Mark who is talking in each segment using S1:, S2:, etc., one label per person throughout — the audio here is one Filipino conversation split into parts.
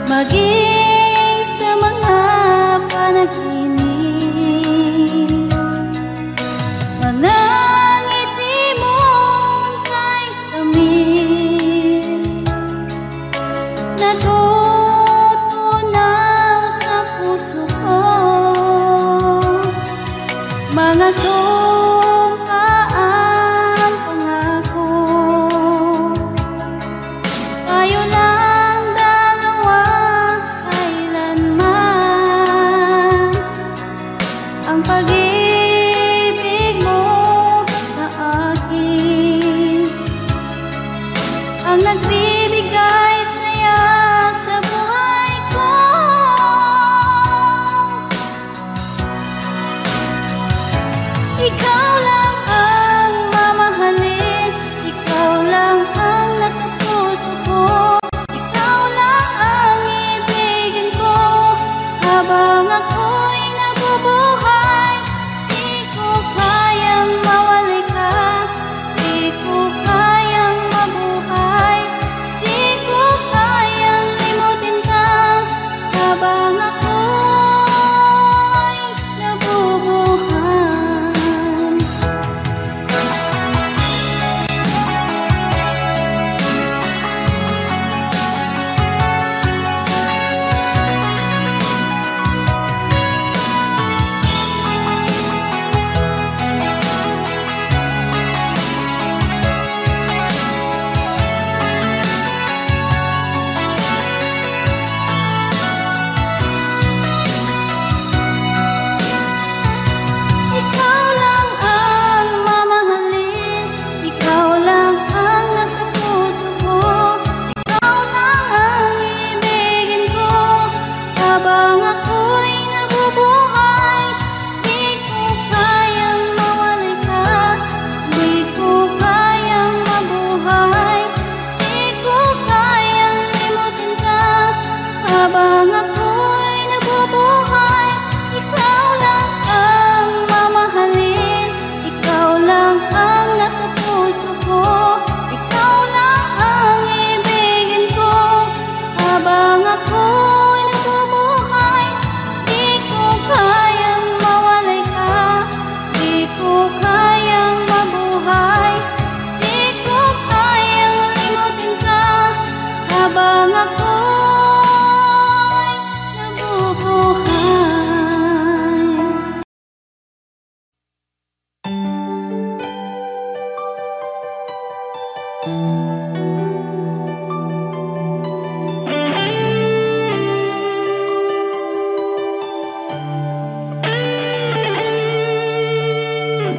S1: maging sa mga panaginip. Mga ngiti mong kahit tamis, natutunaw sa puso ko. Mga sumpaan pangako, tayo lang dalawa kailanman. Ang pag-ibig mo sa akin ang nagbibigay saya sa buhay ko. Ikaw lang ang mamahalin, ikaw lang ang nasa puso ko, ikaw lang ang ibigin ko habang ako'y nabubuhay. Di ko kayang mawalay ka, di ko kayang mabuhay, di ko kayang limutin ka habang ako'y nabubuhay. Ikaw lang ang mamahalin, ikaw lang ang nasa puso ko, ikaw lang ang ibigin ko habang ako'y nabubuhay. Di ko kayang mawalay ka, di ko kayang mabuhay, di ko kayang limutin ka habang ako'y nabubuhay. Ikaw lang ang mamahalin, ikaw lang ang nasa puso ko, ikaw lang ang ibigin ko habang ako'y nabubuhay. Di ko kayang mawalay ka, di ko kayang mabuhay, di ko kayang limutin ka habang ako'y nabubuhay.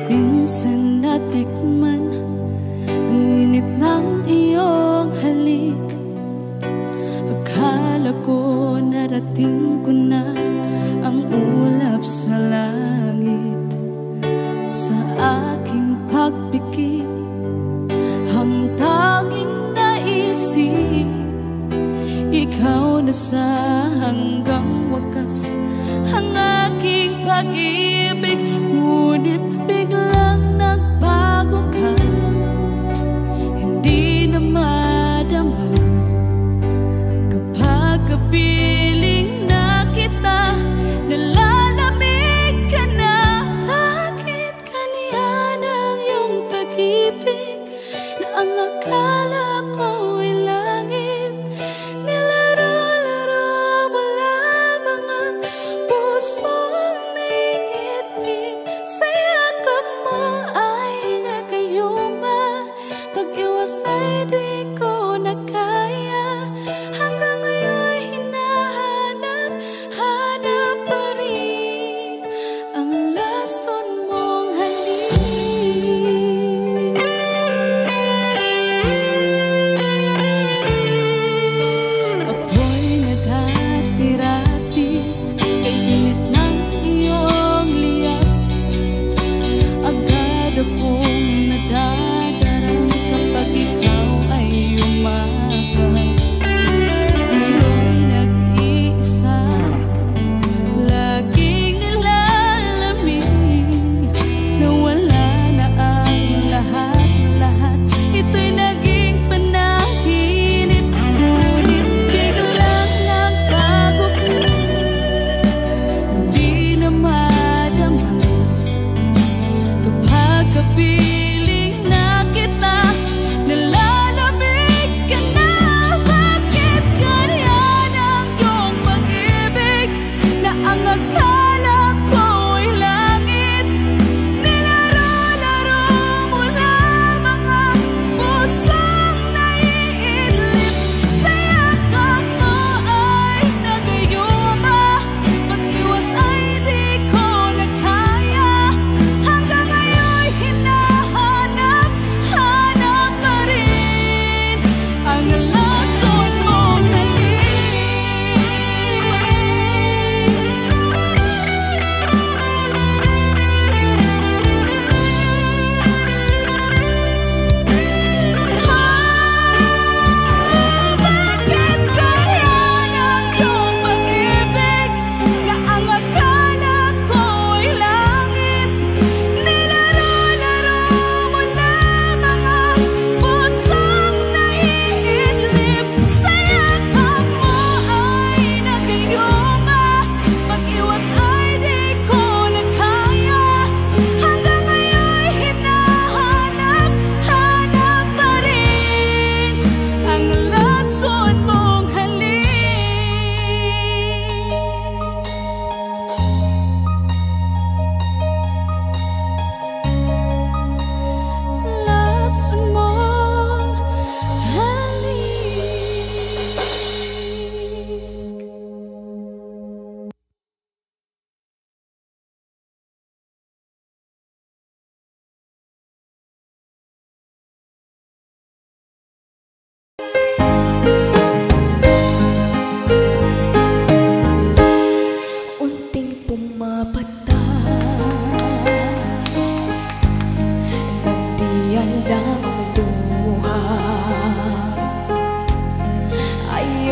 S2: Minsan natikman ang init ng iyong halik. Akala ko narating ko na ang ulap sa langit. Sa aking pagpikit, ang tanging naisip, ikaw na sa hanggang wakas ang aking pag-ibig. Ngunit biglang nagbago ka, hindi na madama kapag kapiling na kita. Nalalamig ka na, bakit kaniyan ang iyong pag-ibig na ang akala ko ay langit? Nilaro-laro mo lamang ang pusong naiibig. Saya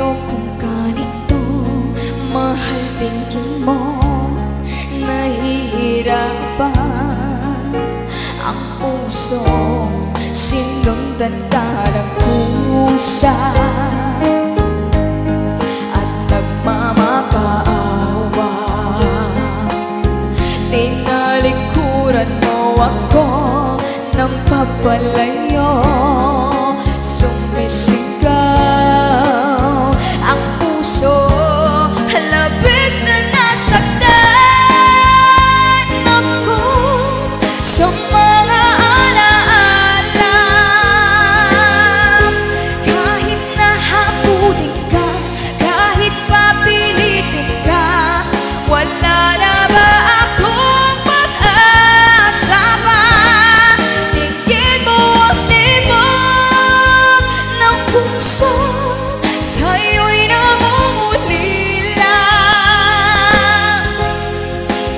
S2: Ayokong ganito, mahal tingin mo. Nahihirapan ang puso, sinundan ka ng pusa at nagmamakaawa. Tinalikuran mo ako ng papalayo, sumisigaw ang puso, labis na nasaktan ako sa mga alaala. Kahit nahabulin ka, kahit papilitin ka, wala na ba akong pag-asa pa? Tingin mo ang libog ng puso, sa'yo'y namumulila.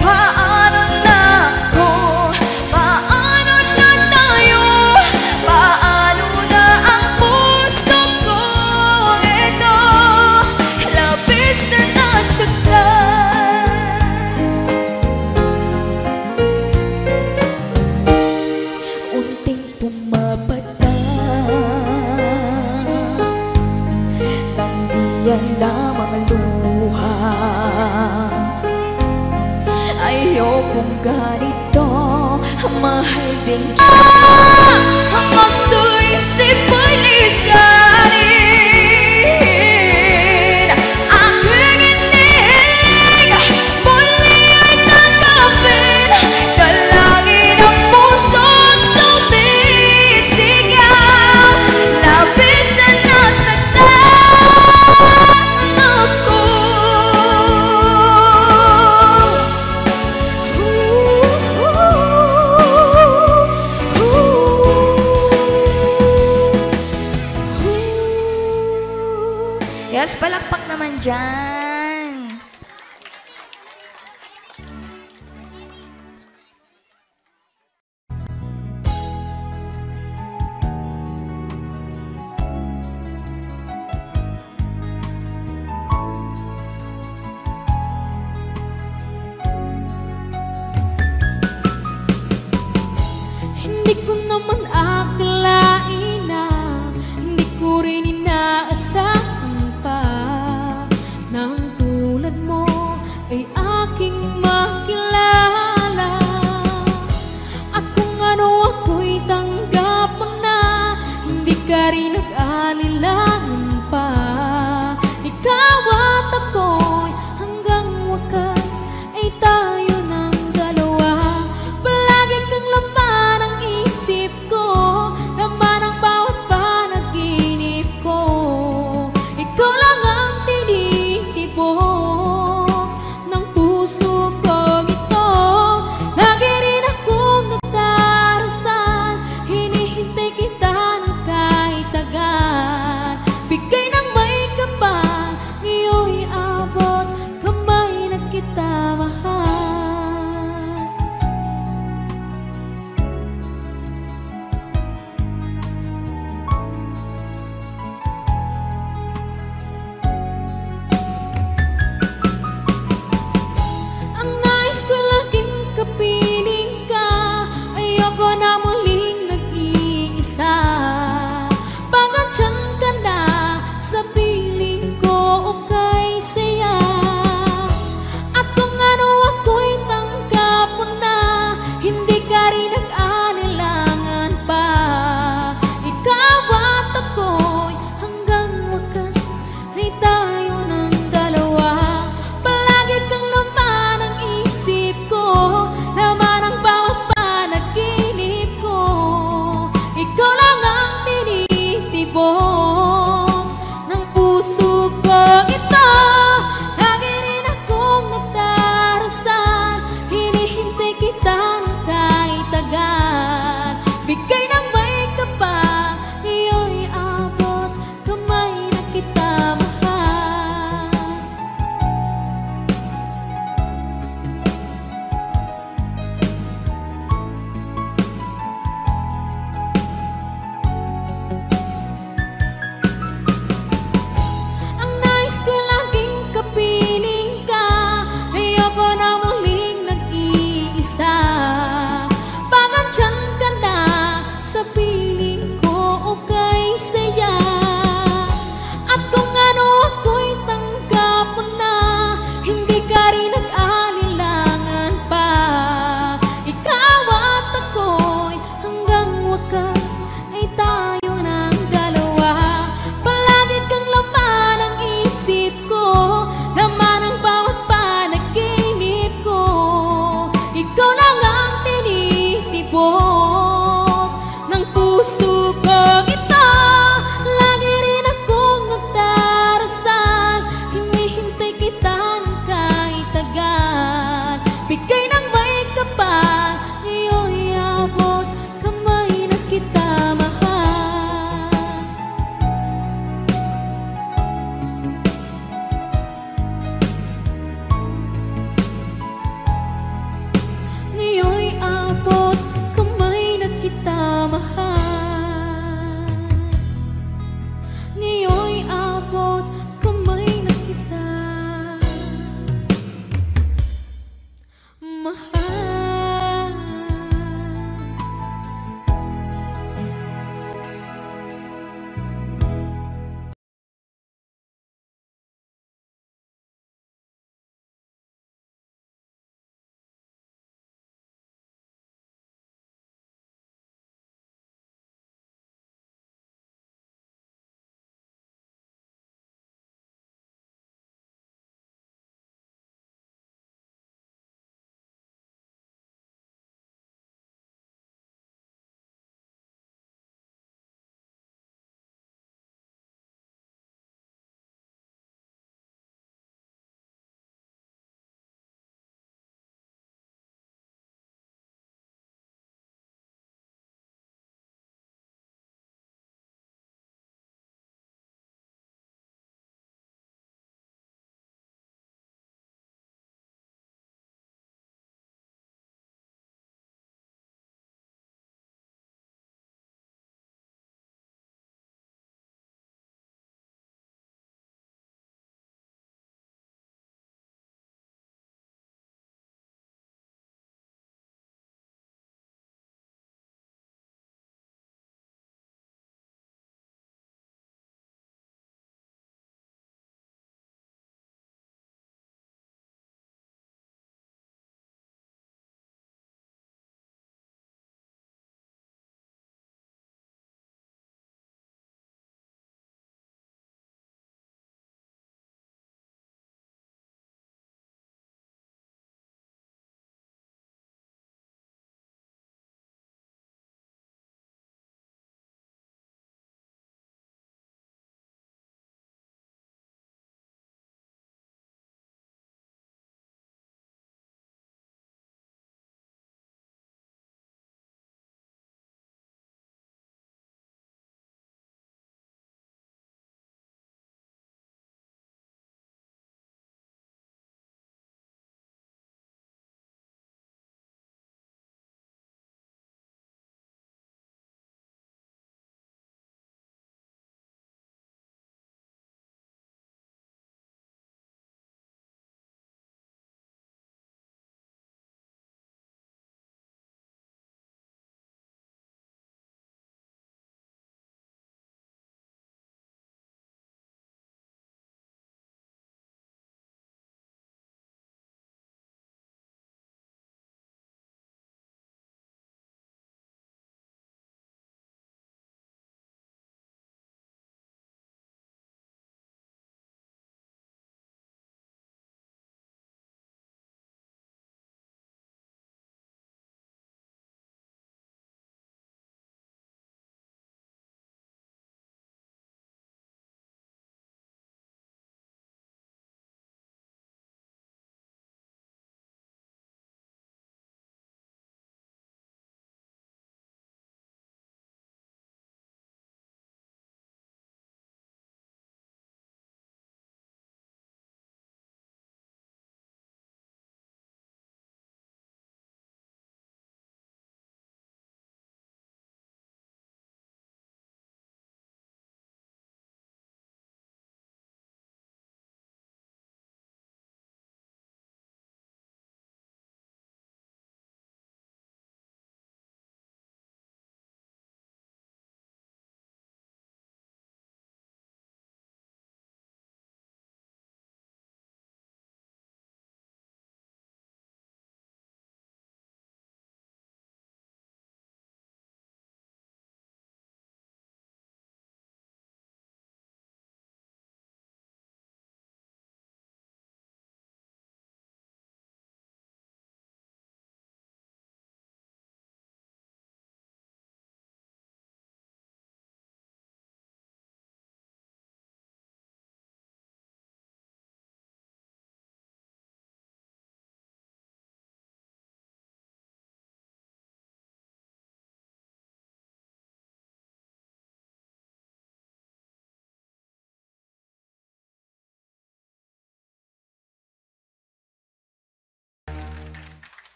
S2: Paano na ako? Paano na tayo? Paano na ang puso ko ito? Labis na nasaktan. Unting pumapata, nandiyan lamang ang luha. Ayokong ganito, mahal din kita. Ang gusto isip mo'y lisanin. Aking inig, muli ay tanggapin. Dalangin ang puso't sumisigaw. Labis na nasaktan ako. Yes, palakpak naman dyan.
S1: Hindi ko naman akalain na hindi ko rin inaasahan pa nang tulad mo ay aking makilala. At kung ano ako'y tanggap mo na, hindi ka rin nag-alilangan pa. Ikaw at ako'y hanggang wakas ay tayo ng dalawa. Palagi kang laman ng isip ko, laman ng bawat panaginip ko. Ikaw lang ang tinitibok ng puso ko.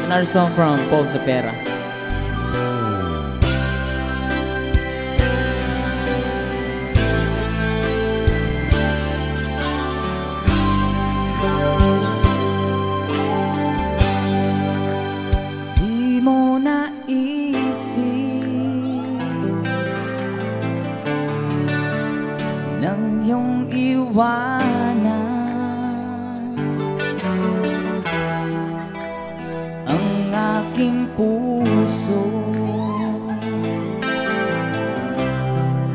S3: Another song from Paul Zapera.
S4: Di mo naisip nang iyong iwanan ang aking puso,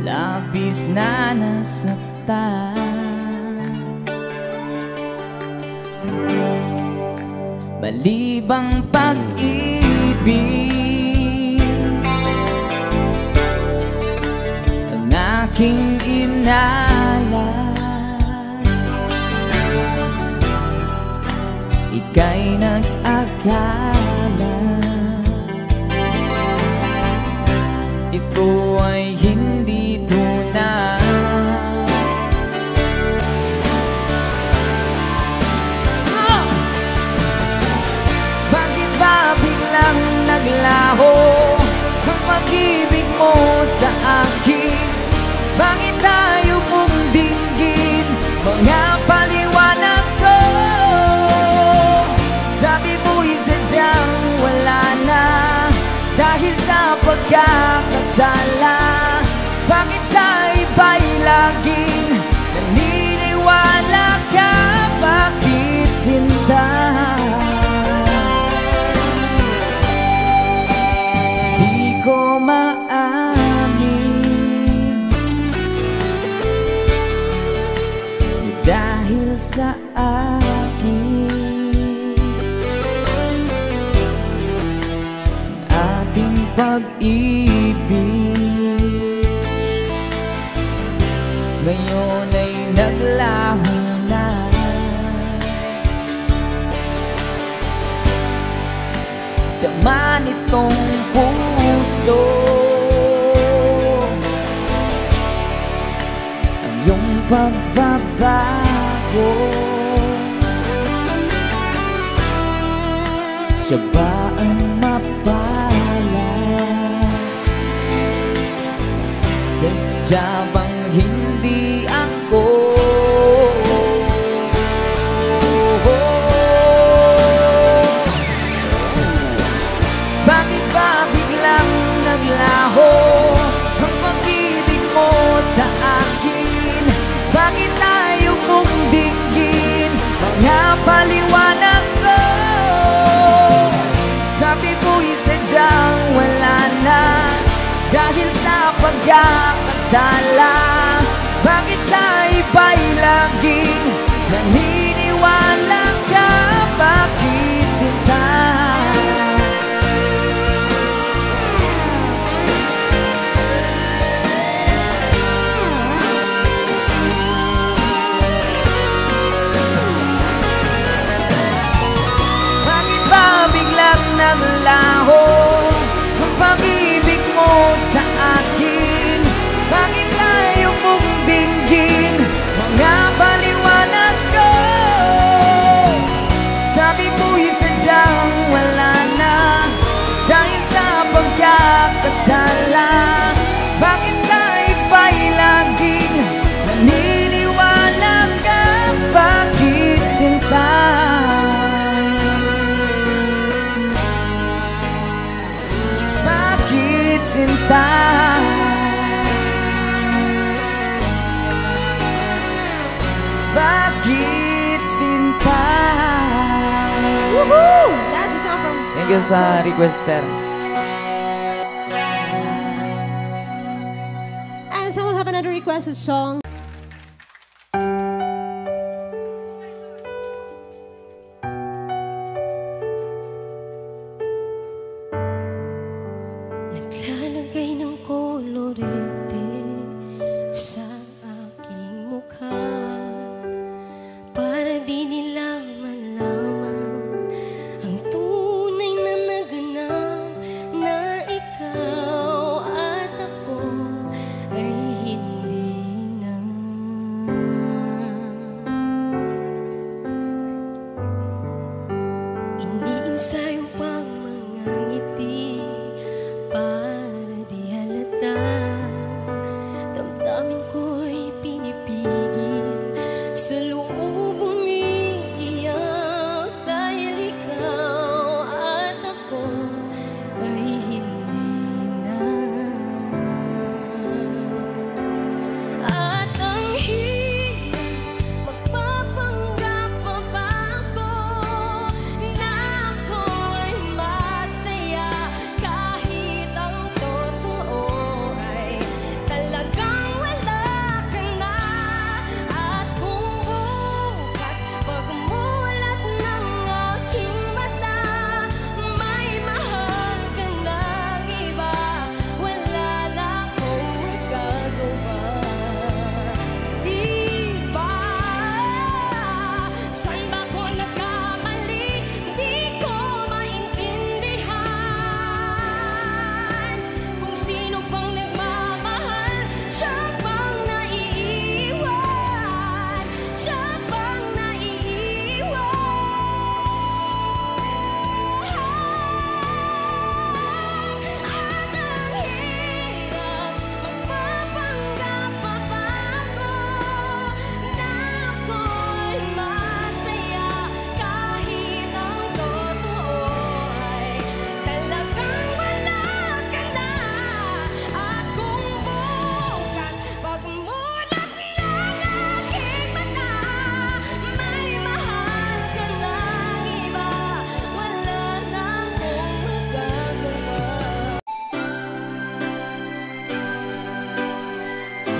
S4: labis na nasaktan. Balibang pag-ibig ang aking inalay, ika'y nag-akala ito ay hindi tunay. Bakit ba biglang naglaho ang pag-ibig mo sa akin? Bakit tayo mong dinggin mga paliwanag ko? Sabi mo'y sadyang wala na dahil sa pagkakasala. Bakit sa iba'y laging naniniwala ka? Bakit sinta? Di ko maamin dahil sa akin ating pag-ibig ngayon ay naglaho na. Dama nitong puso ang iyong pagbabago. Siya ba ang mapala? Sadya bang hindi ako? Bakit ba biglang naglaho ang pag-ibig mo sa akin? Bakit tayo mong dinggin mga paliwanag ko? Sabi mo'y sadyang wala na dahil sa pagkakasala. Bakit sa iba'y laging naniniwala ka? Bakit sinta? Bakit ba biglang naglaho ang pag-ibig mo sa akin? Bakit tayo mong dinggin mga paliwanag ko? Sabi mo'y sadyang wala na dahil sa pagkakasala. Bakit sa iba'y laging naniniwala ka? Bakit sinta? Bakit sinta? Bakit sinta?
S1: Woohoo! That's a song from...
S4: Thank you sa request, sir.
S1: And someone have another requested song.
S2: Naglalagay ng kolorete sa aking mukha para di nila malaman ang tunay na naganap, na ikaw at ako ay hindi na. Iniinsayo pang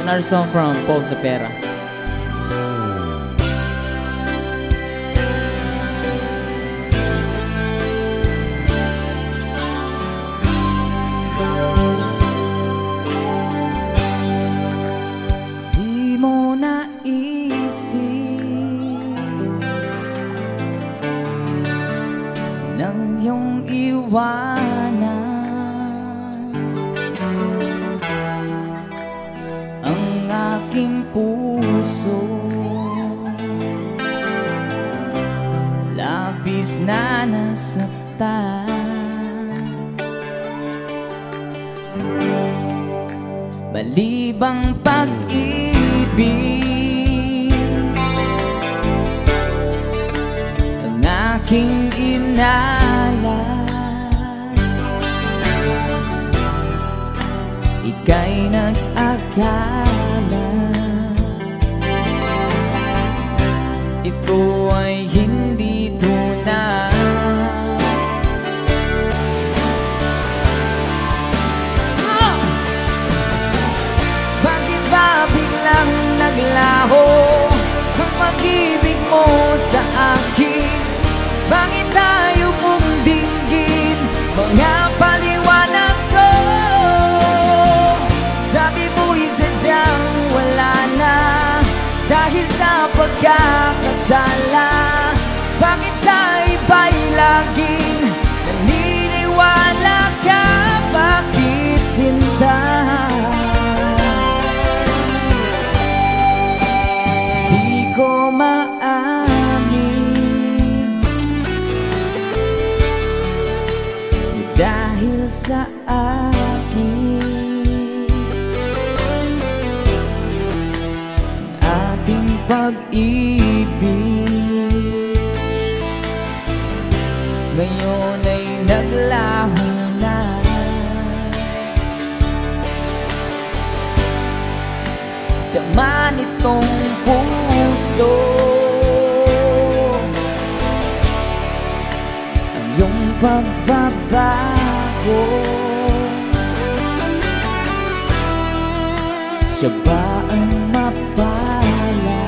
S3: Another song from Paul Cepera.
S4: Di mo naisip nang iyong iwanan ang aking puso, labis na nasaktan. Balibang pag-ibig ang aking inalat, ika'y nag-akala ito ay hindi tunay. Bakit ba biglang naglaho ang pag-ibig mo sa akin? Bakit tayo mong dinggin mga paliwanag ko? Sabi mo'y sadyang wala na dahil sa pagkakasala. Bakit sa iba'y laging naniniwala ka? Bakit sinta? Di ko maamin dahil sa akin ating pag-ibig ngayon ay naglaho na. Tama nitong puso ang iyong pagbabago. Siya ba ang mapala?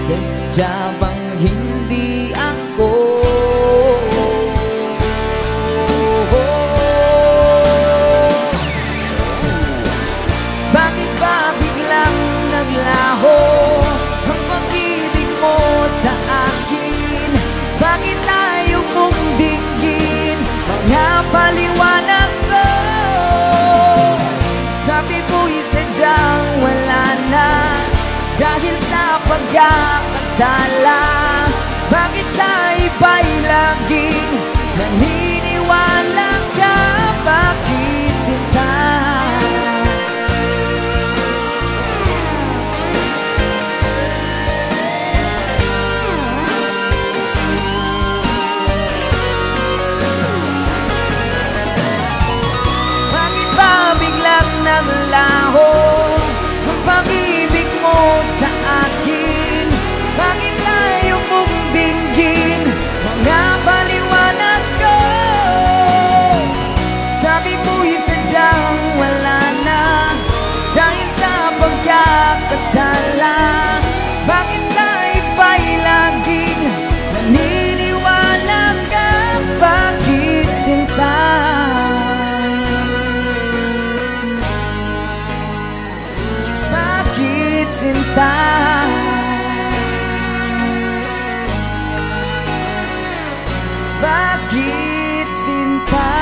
S4: Sadya bang hindi ako? Bakit ba biglang naglaho ang pag-ibig mo sa akin? Bakit tayo mong dinggin mga paliwanag ko? Sabi mo'y sadyang wala na dahil sa pagkakasala. Bakit sa iba'y laging naniniwala ka? Bakit sinta? Bakit ba biglang naglaho ang pag-ibig mo sa akin? Bakit tayo mong dinggin mga paliwanag ko? Sabi mo'y sadyang wala na dahil sa pagkakasala. Bakit sa iba'y laging naniniwala ka? Bakit sinta? Bakit sinta? Bakit sinta?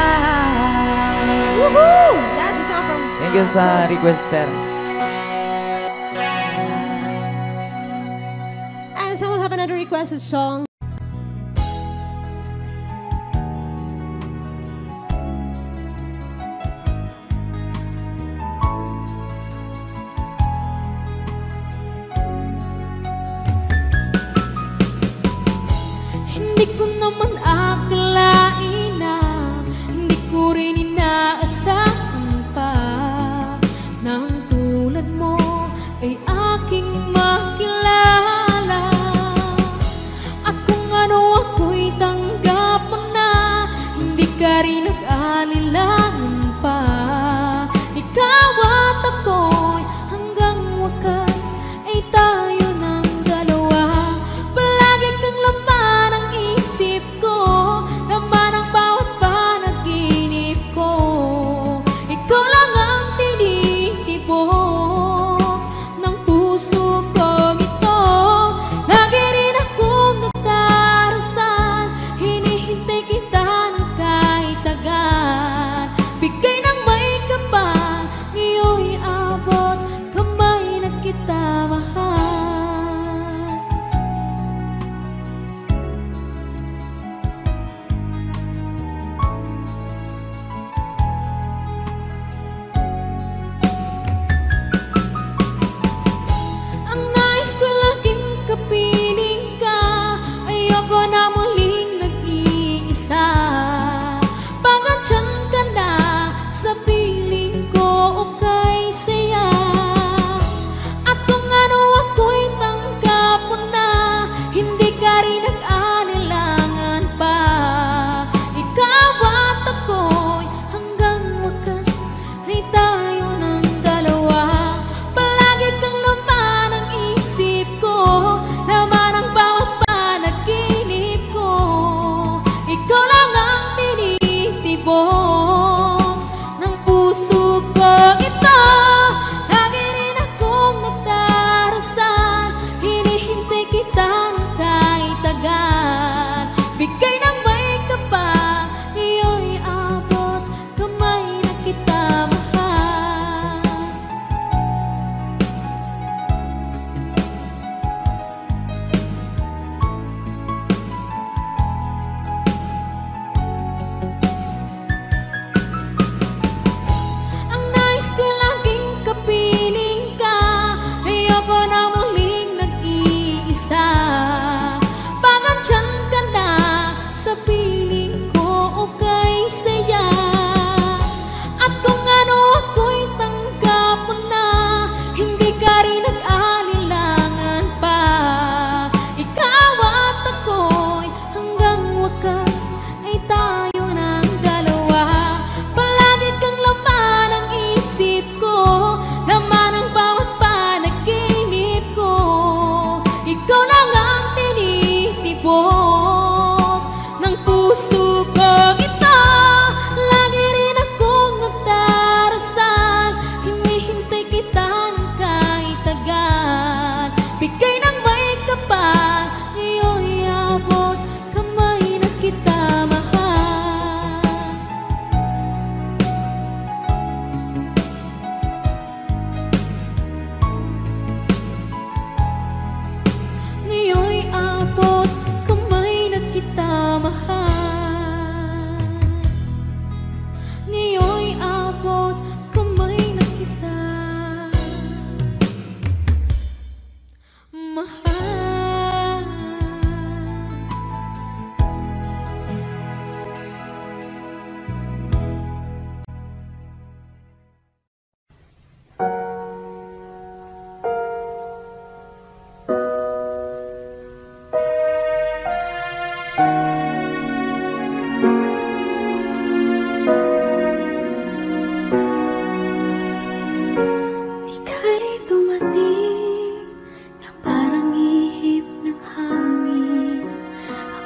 S1: Woohoo! That's a song from...
S4: Thank you sa request, sir.
S1: And someone have another requested song.
S2: Hindi ko naman akalain na hindi ko rin inaasahan pa na ang tulad mo ay aking makilala. At kung ano ako'y tanggap mo na, hindi ka rin nag-alilangan pa. Ikaw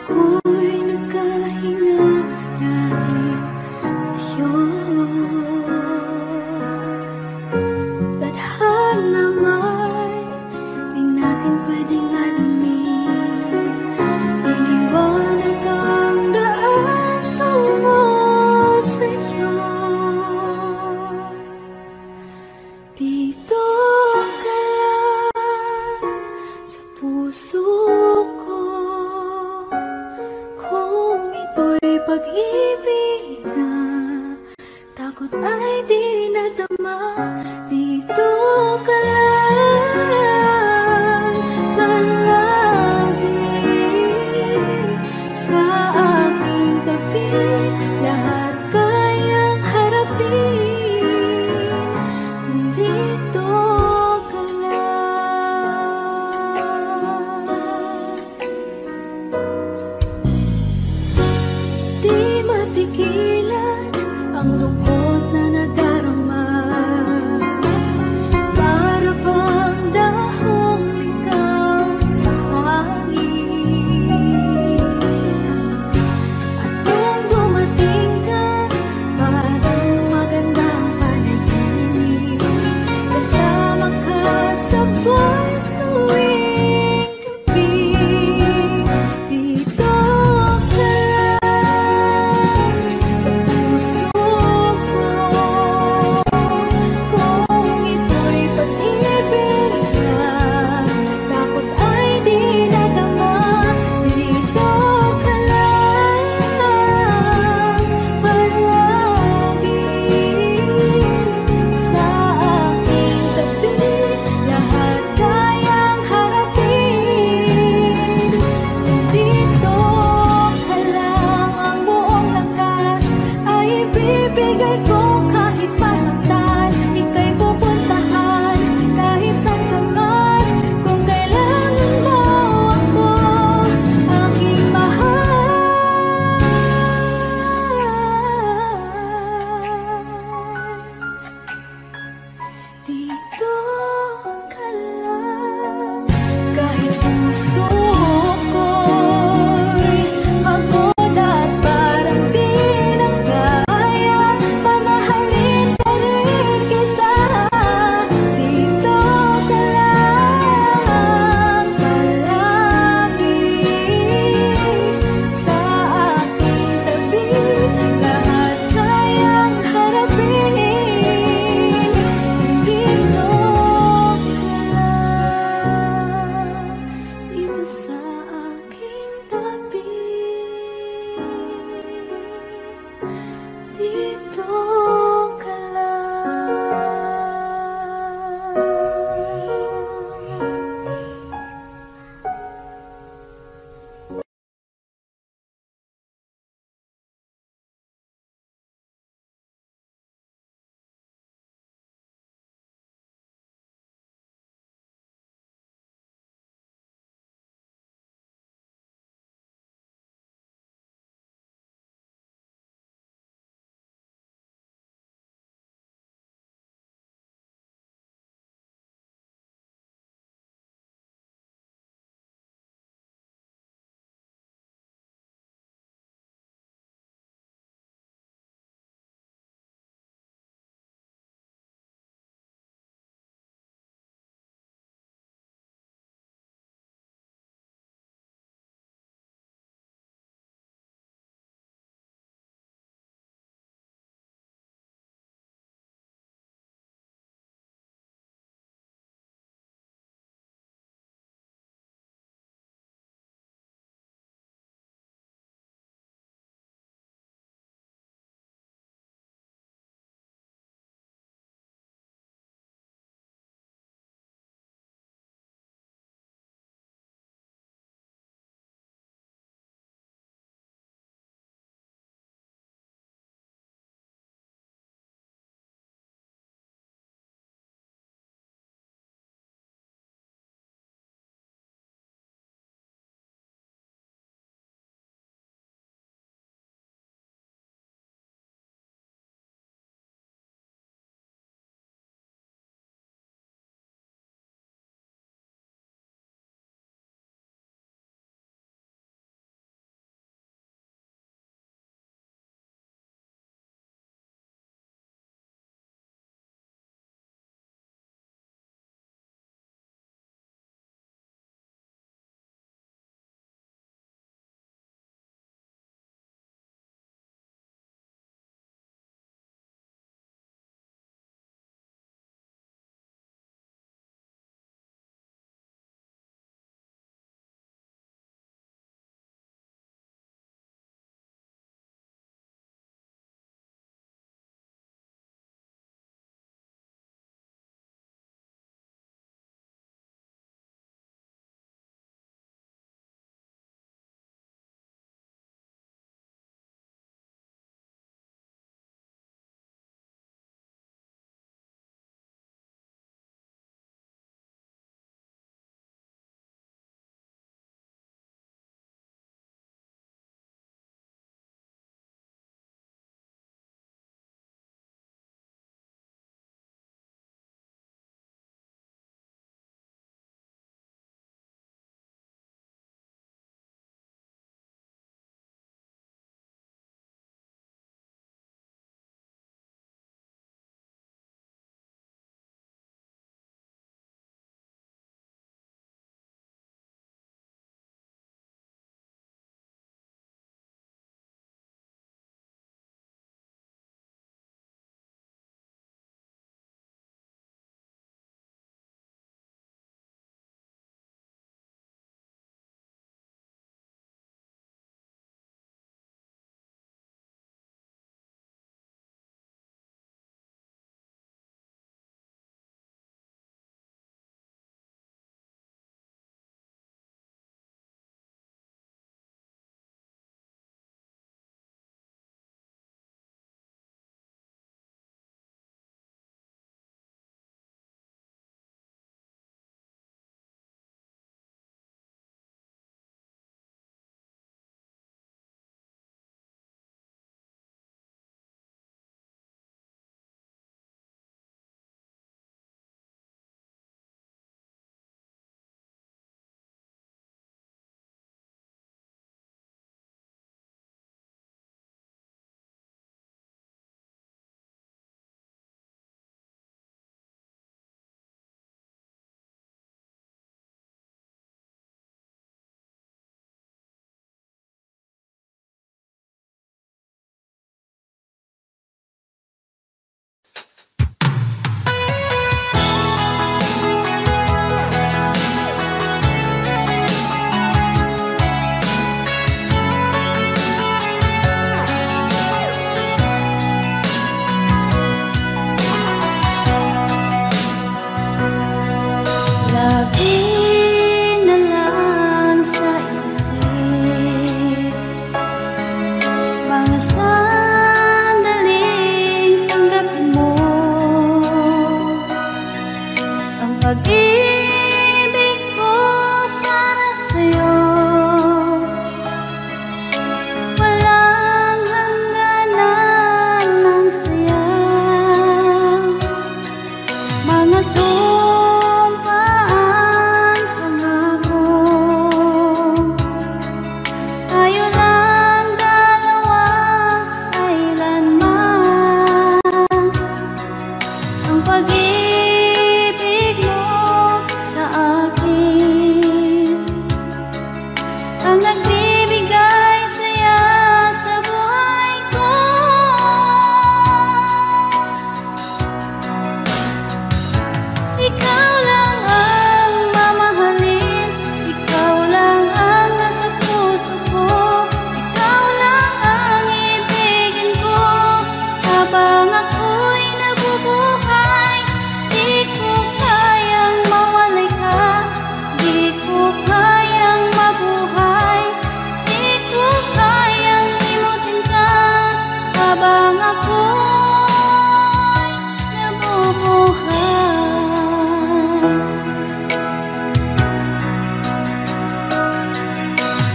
S2: ako'y nagkahinga dahil sa'yo. Tadhana may di natin pwedeng alamin. Iniwanag ang daan tungo sa'yo. Dito ka lang sa puso ko, kung ito'y pag-ibig na takot ay di nadama. Dito ka lang palagi sa aking tabi, lahat kayang harapin kung dito ka lang. Di mapigilan ang lungkot na nadarama,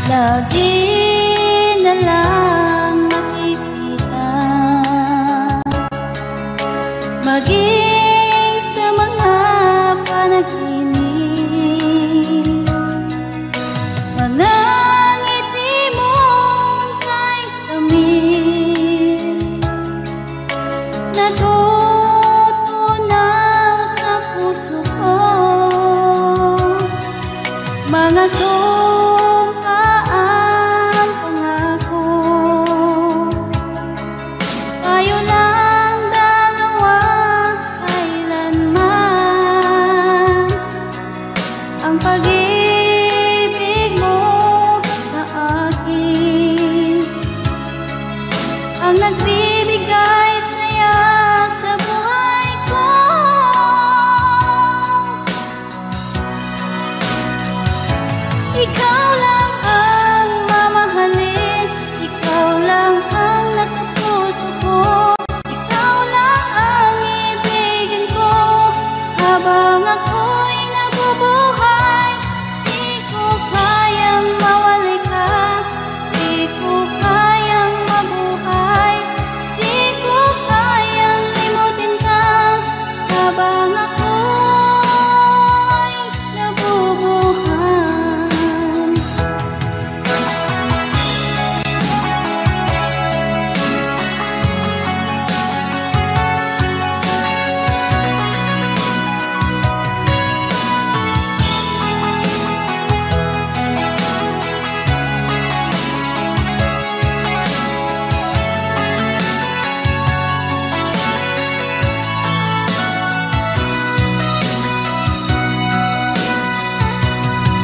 S2: lagi na lang makikita, maging sa mga panaginip, mga ngiti mong kahit tamis, natutunaw sa puso ko, mga sumpaang pangako. Tayo lang dalawa kailanman, ang pag-ibig mo sa akin ang nagbibigay saya sa buhay ko. Ikaw lang ang mamahalin, ikaw lang ang nasa puso ko, ikaw lang ang ibigin ko habang ako'y nabubuhay. Di ko kayang mawalay ka, di ko kayang mabuhay, di ko kayang limutin ka habang ako'y nabubuhay.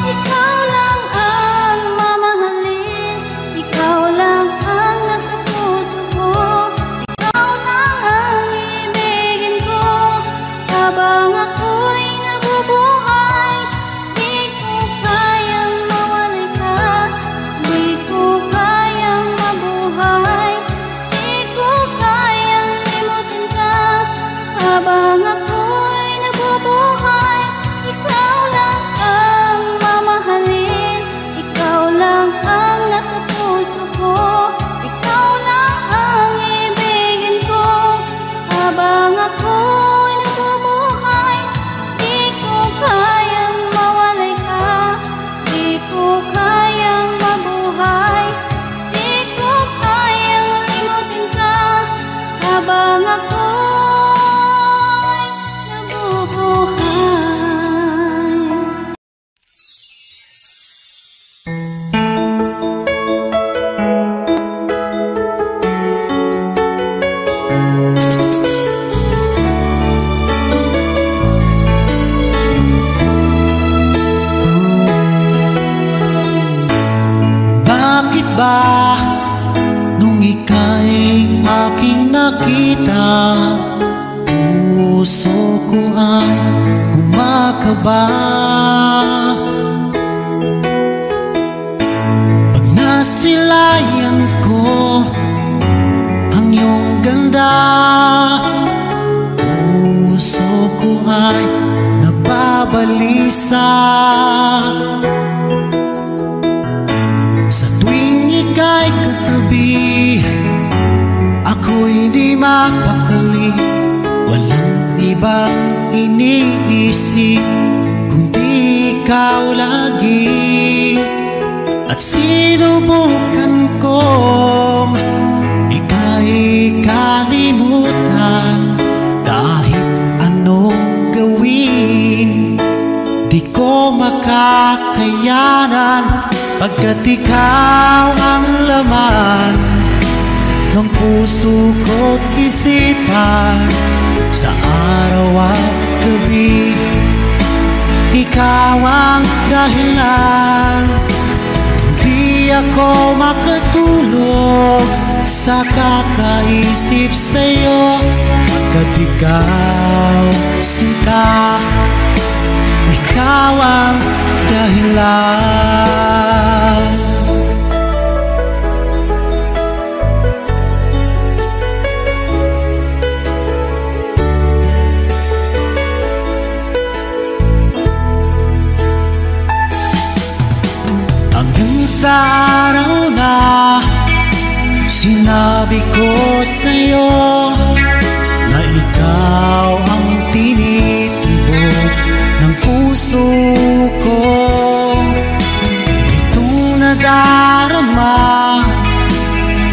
S2: Ikaw lang ang mamahalin, ikaw lang ang nasa puso ko, ikaw lang ang ibigin ko habang ako'y nabubuhay. Di ko kayang mawalay ka, di ko kayang mabuhay, di ko kayang limutin ka habang ako'y nabubuhay. Ikaw lang ang mamahalin, ikaw lang ang nasa puso ko, ikaw lang ang ibigin ko habang ako'y nabubuhay. Di ko kayang mawalay ka, di ko kayang mabuhay, di ko kayang limutin ka habang ako'y nabubuhay.
S5: Bakit ba nung ika'y aking nakita, puso ko ay kumakaba? Pag nasilayan ko ang iyong ganda, puso ko ay nababalisa. Sa tuwing ika'y katabi, ako'y di mapakali, walang ibang iniisip kundi ikaw lagi. At sinubukan kong ika'y kalimutan, kahit anong gawin di ko makakayanan, pagkat ikaw ang laman ng puso ko't isipan. Sa araw at gabi, ikaw ang dahilan. Di ako makatulog sa kakaisip sa'yo, pagkat ikaw, sinta, ikaw ang dahilan. Hanggang sa araw na sinabi ko sa'yo na ikaw ang tinitibok ng puso ko. Itong nadarama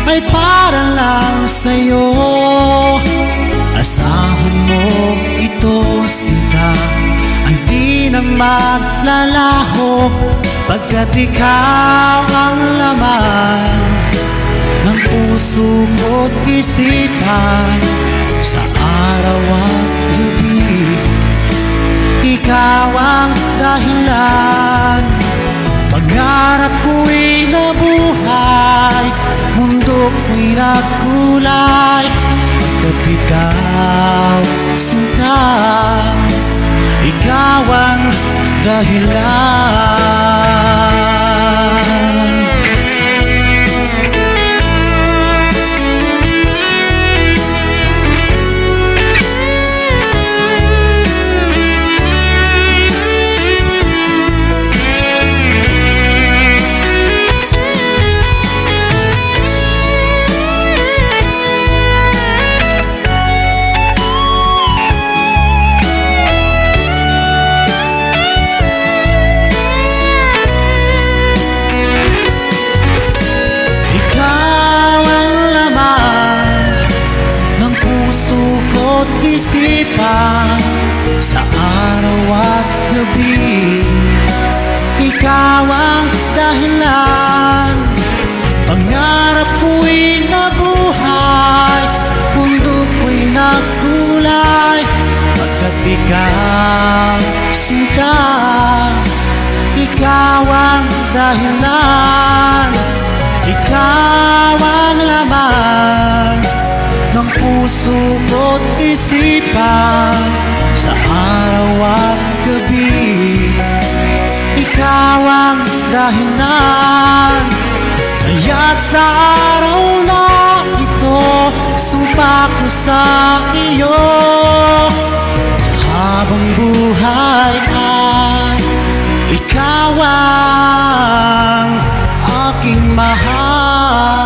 S5: ay para lang sa'yo. Asahan mo ito, sinta, ay di na maglalaho, pagkat ikaw ang laman ng puso ko't isipan. Sa araw at gabi, ikaw ang dahilan. Pangarap ko'y nabuhay, mundo ko'y nagkulay, pagkat ikaw, sinta, ikaw ang dahilan. Isipan sa araw at gabi, ikaw ang dahilan. Pangarap ko'y nabuhay, mundo ko'y nagkulay, pagkat ikaw, sinta, ikaw ang dahilan. Ikaw ang laman ng puso ko't isipan sa araw at gabi, ikaw ang dahilan. Kaya't sa araw na ito, sumpa ko sa iyo, habang buhay ay ikaw ang aking mahal.